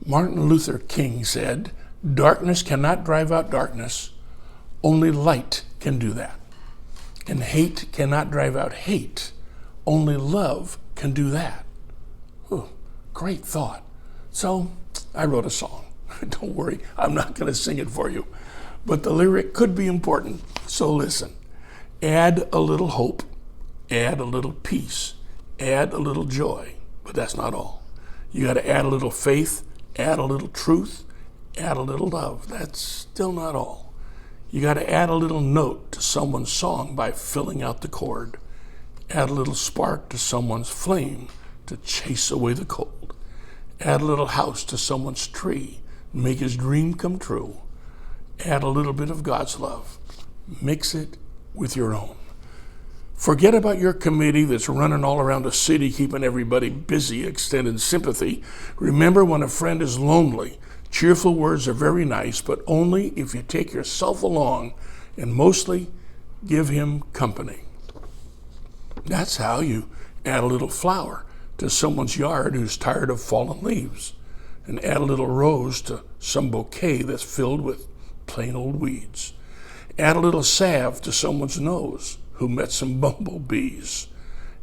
Martin Luther King said, "Darkness cannot drive out darkness. Only light can do that. And hate cannot drive out hate. Only love can do that." Ooh, great thought. So I wrote a song. Don't worry, I'm not going to sing it for you. But the lyric could be important, so listen. Add a little hope, add a little peace, add a little joy, but that's not all. You got to add a little faith, add a little truth, add a little love. That's still not all. You got to add a little note to someone's song by filling out the chord. Add a little spark to someone's flame to chase away the cold. Add a little house to someone's tree, make his dream come true. Add a little bit of God's love. Mix it with your own. Forget about your committee that's running all around the city, keeping everybody busy, extending sympathy. Remember, when a friend is lonely, cheerful words are very nice, but only if you take yourself along and mostly give him company. That's how you add a little flower to someone's yard who's tired of fallen leaves, and add a little rose to some bouquet that's filled with plain old weeds. Add a little salve to someone's nose who met some bumblebees.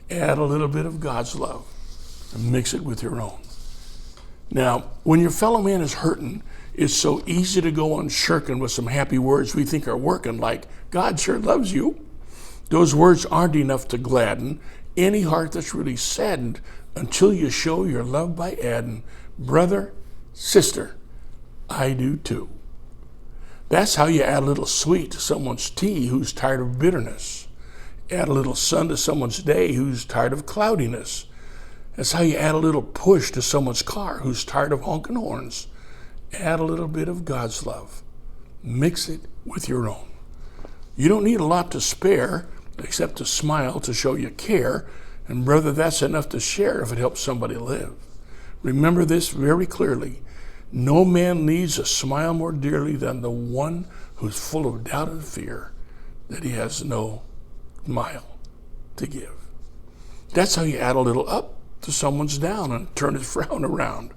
Add a little bit of God's love and mix it with your own. Now, when your fellow man is hurting, it's so easy to go on shirking with some happy words we think are working, like, "God sure loves you." Those words aren't enough to gladden any heart that's really saddened until you show your love by adding, "Brother, sister, I do too." That's how you add a little sweet to someone's tea who's tired of bitterness. Add a little sun to someone's day who's tired of cloudiness. That's how you add a little push to someone's car who's tired of honking horns. Add a little bit of God's love. Mix it with your own. You don't need a lot to spare except a smile to show you care, and brother, that's enough to share if it helps somebody live. Remember this very clearly. No man needs a smile more dearly than the one who's full of doubt and fear that he has no smile to give. That's how you add a little up to someone's down and turn his frown around.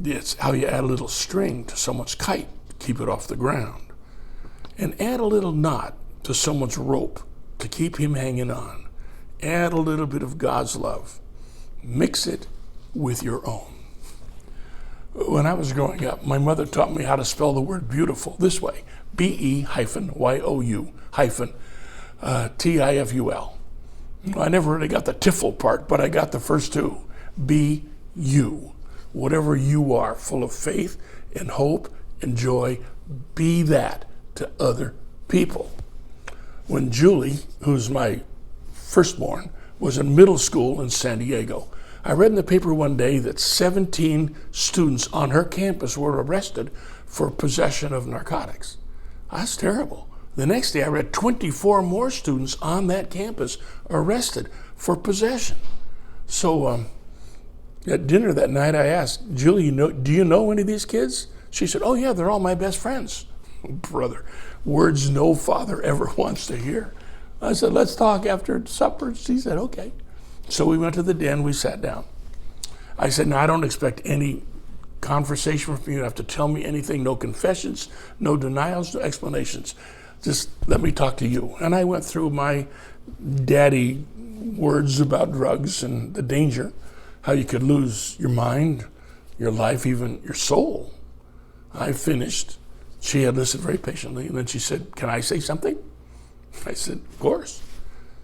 It's how you add a little string to someone's kite to keep it off the ground. And add a little knot to someone's rope to keep him hanging on. Add a little bit of God's love. Mix it with your own. When I was growing up, my mother taught me how to spell the word beautiful this way: BE-YOU-TIFUL. I never really got the tiffle part, but I got the first two. Be you. Whatever you are, full of faith and hope and joy, be that to other people. When Julie, who's my firstborn, was in middle school in San Diego, I read in the paper one day that 17 students on her campus were arrested for possession of narcotics. That's terrible. The next day I read 24 more students on that campus arrested for possession. So at dinner that night I asked, "Julie, do you know any of these kids?" She said, "Oh yeah, they're all my best friends." Brother, words no father ever wants to hear. I said, "Let's talk after supper." She said, "Okay." So we went to the den, we sat down. I said, "Now I don't expect any conversation from you. You don't have to tell me anything, no confessions, no denials, no explanations. Just let me talk to you." And I went through my daddy words about drugs and the danger, how you could lose your mind, your life, even your soul. I finished. She had listened very patiently, and then she said, "Can I say something?" I said, "Of course."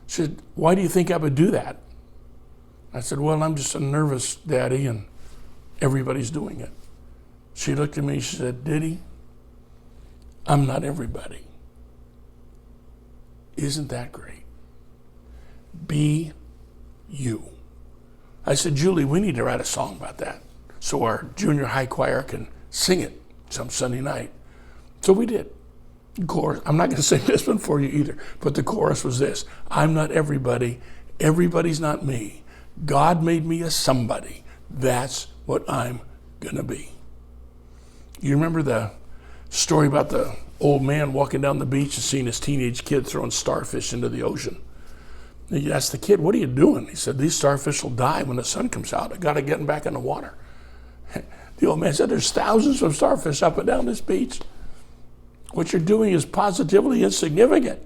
She said, "Why do you think I would do that?" I said, "Well, I'm just a nervous daddy, and everybody's doing it." She looked at me, she said, "Diddy, I'm not everybody." Isn't that great? Be you. I said, "Julie, we need to write a song about that so our junior high choir can sing it some Sunday night." So we did. Chorus, I'm not going to sing this one for you either, but the chorus was this: "I'm not everybody, everybody's not me. God made me a somebody. That's what I'm going to be." You remember the story about the old man walking down the beach and seeing his teenage kid throwing starfish into the ocean? And he asked the kid, "What are you doing?" He said, "These starfish will die when the sun comes out. I got to get them back in the water." The old man said, there's thousands of starfish up and down this beach. What you're doing is positively insignificant.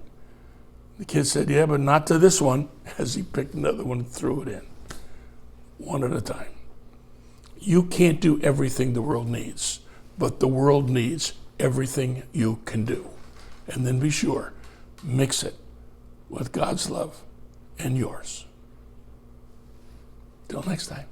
The kid said, yeah, but not to this one, as he picked another one and threw it in, one at a time. You can't do everything the world needs, but the world needs everything you can do. And then be sure, mix it with God's love and yours. Till next time.